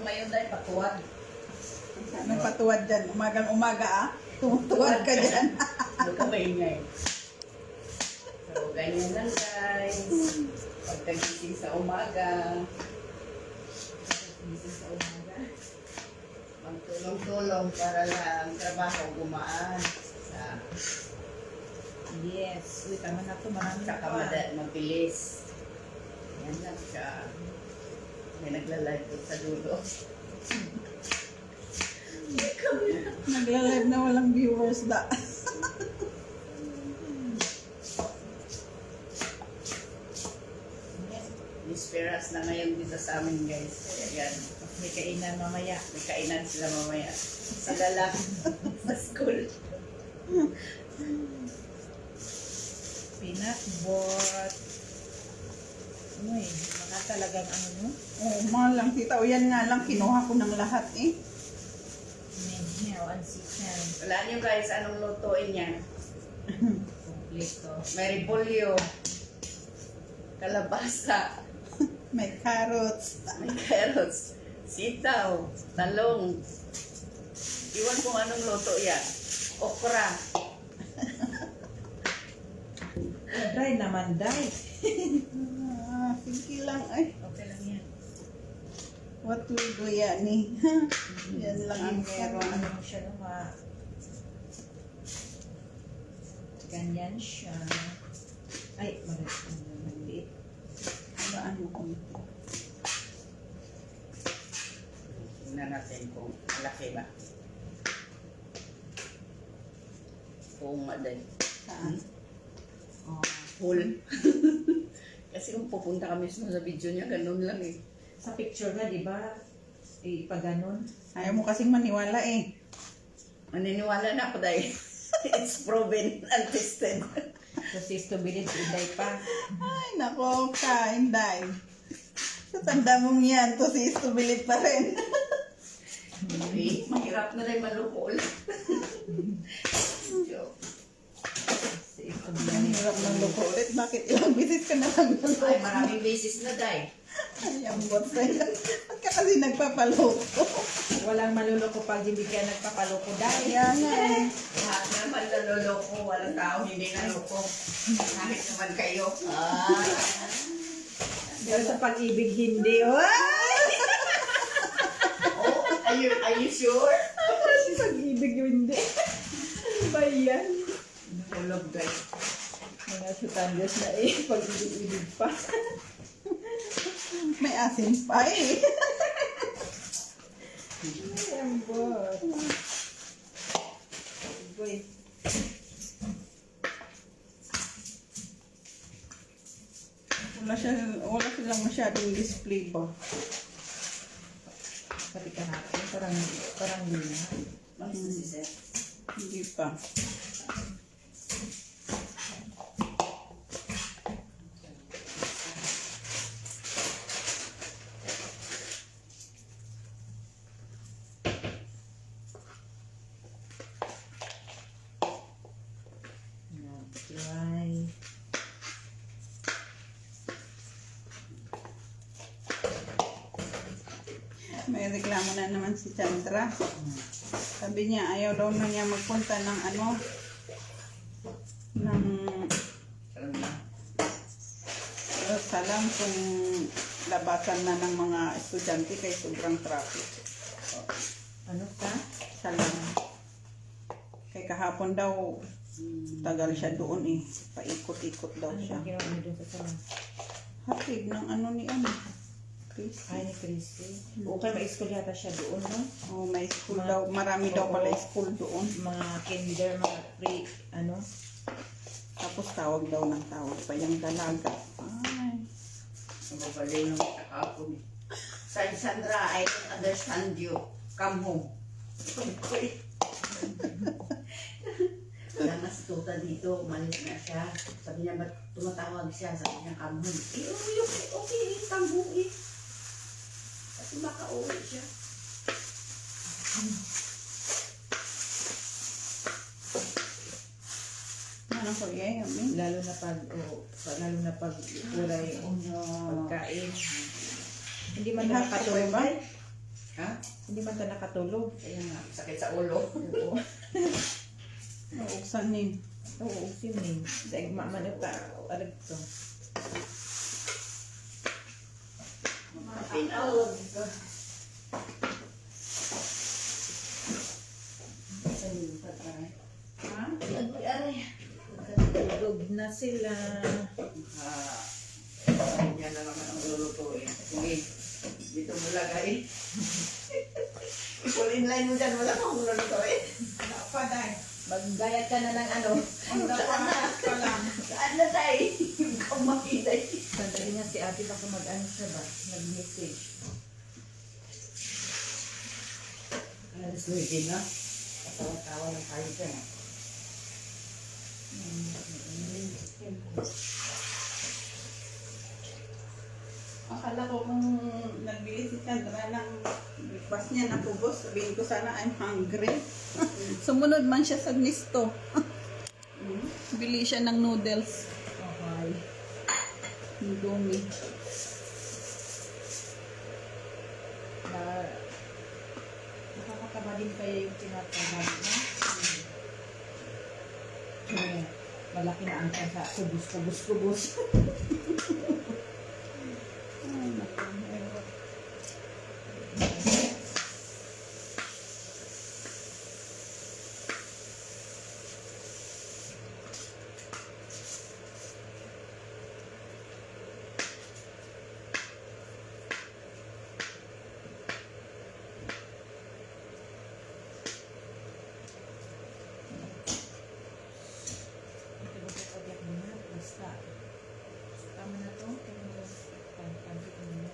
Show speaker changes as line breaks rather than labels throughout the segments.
ngayon dahil patuwad.
Anong patuwad dyan? Umagang umaga ah. Tumutuwad ka dyan.
Ano ka maingay? So, ganyan lang guys. Pagkagising sa umaga. Magtulong-tulong para lang trabaho gumaan.
Yes. Uy, tama na ito. Marami na
Saka mabilis. Yan lang siya. May nagla-live doon sa dulo.
Nagla-live na walang viewers da.
Disperas na ngayon dito sa amin guys. Ayan.
May kainan mamaya.
May kainan sila mamaya. Sila lang sa school.
Peanut butter. Uy, mga talagang ano no?
Oo, mahal lang tita. O yan nga lang, kinuha ko ng lahat eh.
Menhaw, ansikan.
Wala niyo guys, anong lutuin niya?
Kompleto.
May repolyo. Kalabasa.
May carrots.
May carrots. Sitaw. Talong. Iwan kung anong luto yan. Okra.
Dry naman, dry.
Sige lang ay.
Okay lang yan.
What will do yan eh. Yan lang ang meron.
Ano mo siya no, ganyan siya. Ay, maliit.
Ano ko?
Tingnan natin kung malaki ba. Kung maday.
Saan?
Oh.
Whole. Kasi kung pupunta kami sa video niya, ganun lang eh.
Sa picture na, di ba? Ipaganon.
Ayaw mo kasing maniwala eh.
Maniniwala na ako dahil it's proven and tested.
So, sis to believe, inday pa.
Ay, nako, kainday. Sa tanda mong yan, to si Istubilit pa rin.
Okay, mahirap na rin malukol. Joke.
Sis to
Ang
believe.
hirap ng loko ulit. Bakit ilang bisis ka na lang naloko?
Ay, maraming beses na dahil.
Ay, ang bot sa'yo. Ba't ka kasi nagpapaloko?
Walang maluloko pag hindi ka nagpapaloko dahil.
Kaya nga eh.
Lahat naman naloloko, walang tao hindi naloko. Kahit naman kayo.
Pero sa pag-ibig hindi. Oh!
Oh, are you sure?
Sa pag-ibig hindi. Ano ba yan?
Hulog guys.
Mga sutandas na eh. Pag-ibig pa.
May asin pa eh.
Ay, ang bot. Wait.
Wala silang masyadong display ba?
Pati ka natin. Parang yun na.
Malis na si Seth.
Hindi pa.
Dry.
May reklamo na naman si Chandra. Sabi niya, ayaw daw na niya magpunta ng ano, ng
Alam na.
salam kung labasan na ng mga estudyante kay sobrang traffic.
Ano ka?
Salam. Kay kahapon daw, tagal siya doon eh. Paikot-ikot daw
Ano
siya.
ba ginawa mo doon sa salon?
Hatid ng ano ni ano. Chris.
Ay, ni Chrissy. Okay, may school yata siya doon, no?
Oh, may school daw. Marami daw pala school doon.
Mga kinder, mga pre, ano?
Tapos tawag daw ng tawag pa yung dalaga. Ay.
Mababalay nung kakapon. Sabi Sandra, I don't understand you. Come home. Wala na si Tuta dito, umalis na siya. Sabi niya, ba't tumatawag siya? Sabi niya, come home. Okay, come home eh. Kasi makauwi siya.
Ano ko yun?
Lalo na pag kulay pagkain. Hindi man
Ihap ko ba?
nakatulog.
Ha?
Hindi man ta nakatulog.
Kaya nga, sakit sa ulo.
Oo.
Nauksanin.
Oo, sining. Dahil mamanap ka. Alag to.
Pinawag.
Ha?
Tulog na sila.
Yan na naman ang lulutuin. Sige, dito mo lagay. I-pull in line mo dyan, wala pa akong lulutuin.
Wala pa, Day.
Maggayat ka na ng ano.
Wala pa lang.
Saan na tayo? Kamay na
Sandali nga si ate baka mag-ano siya ba? Nag-message.
Alas 9 na. Tawa-tawa ng tayo dyan.
Akala ko kung nagbili si Chandra ng breakfast niya natubos, sabihin ko sana I'm hungry. Sumunod man siya sa Nisto. Bili siya ng noodles.
Okay.
Indomie.
Na, nakakataba din kaya yung tinatawag na. Kaya, malaki na ang sa kubus.
Ay, naku, ewan.
Basta. Tama na to. Pansit mo na.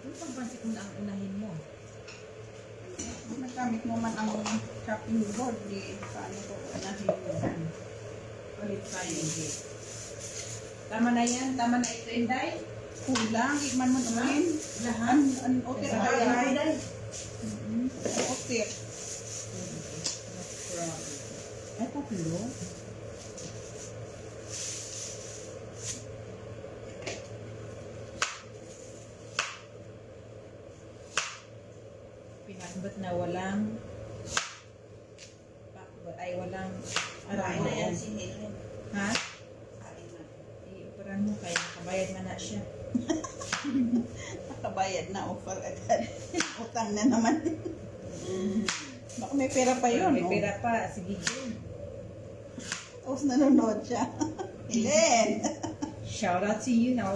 Yung pagpansit mo na ang unahin mo.
Nagamit mo man ang chopping board, di paano ko unahin.
Ulit tayo. Tama na yan. Tama na ito, Inday.
Kulang, ikman mo naman.
Lahat.
An otir
Sa
ka
bahay,
yan. Otir.
Ay, tatlo. Pinakbat na walang ay walang
Kain na yan si Helen.
Ha?
Kain na.
I-operan mo kaya nakabayad na siya.
Nakabayad na offer agad. Utang na naman. Baka may pera pa yun.
May
oh.
pera pa. Sige, Jun.
Tapos nanonood siya. Helen!
Shout out to you now.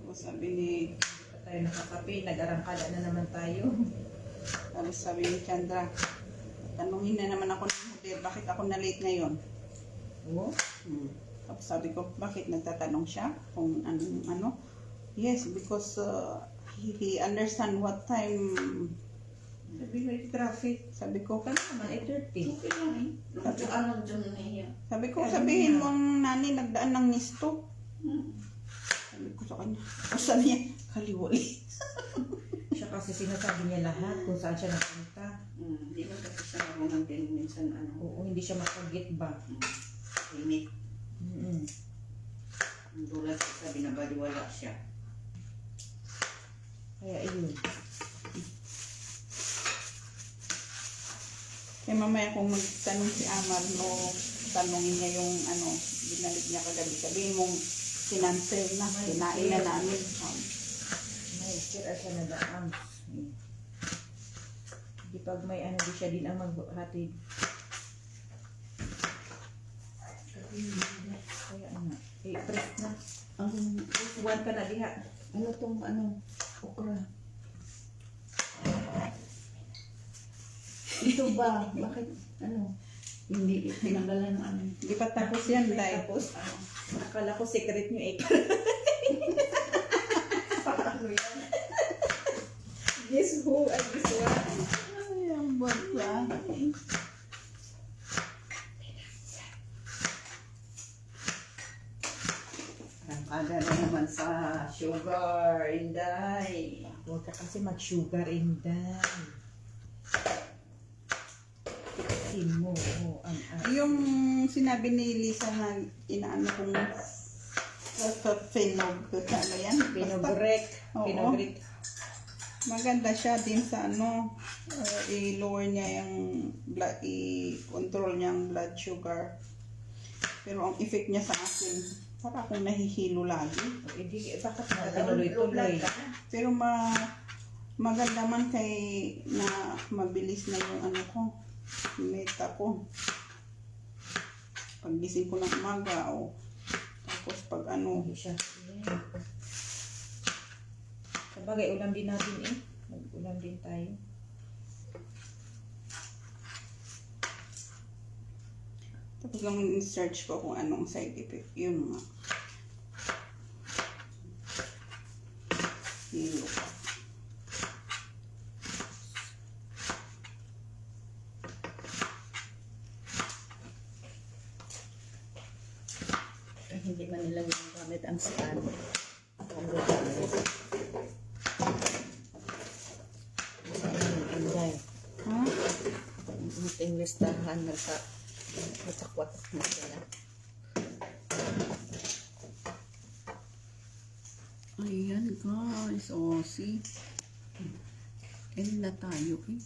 Tapos sabi ni,
Tayo nakakape. Nag-arangkada na naman tayo.
tapos sabi ni Chandra, tanungin na naman ako ng hotel, bakit ako na late ngayon?
Oo.
Tapos sabi ko, bakit nagtatanong siya kung ano? Yes, because he understand what time.
Sabi ko, traffic.
Sabi ko,
Kano naman, 8:30.
Ano dyan na iya?
sabi ko, sabihin mo ang nani nagdaan ng Nisto. Sabi ko sa kanya, tapos sabi niya, kaliwali.
Siya kasi sinasabi niya lahat kung saan siya napunta.
Hindi ba kasi siya marunong din minsan ano?
Oo, hindi siya makag-get ba.
Limit.
Mm-mm.
Ang dulat sa sabi na baliwala siya.
Kaya yun.
Kaya mamaya kung magtanong si Amar, no, tanongin niya yung binalik niya kagabi. Sabihin mong sinansel na, kinain na namin.
May sira siya na daang. Di pag may ano di siya din ang maghatid. Kaya ano, press na. One ka na diha.
Ano tong okra? Ito ba? Bakit hindi tinanggalan ng ano?
Hindi pa tapos yan, dahil.
Tapos, akala ko secret nyo eh. Guess who? Ay, guess what?
Ay, ang bata. Aga na naman sa sugar, Inday.
Huwag ka kasi mag-sugar in that. Tiksin mo ang
Yung sinabi ni Lisa na inaano kong ano yan?
pinogrek.
Oo.
Pinogrek.
Maganda siya din sa ano, i-lower niya yung blood, i-control niya ang blood sugar. Pero ang effect niya sa akin, para akong nahihilo lagi.
Hindi, bakit na tinuloy-tuloy?
Pero maganda man kay na mabilis na yung ano ko, meta ko. Paggising ko ng umaga, tapos pag ano,
Hindi siya. Sabagay, ulam din natin eh. Mag-ulam din tayo.
tapos lang in-search ko kung anong side effect. Yun nga. Hilo pa.
Hindi man nila ginagamit ang scan. Ang gamit. Inday.
Ha?
Meeting listahan na sa watak-watak na sila.
Ayan guys, see. End na tayo eh.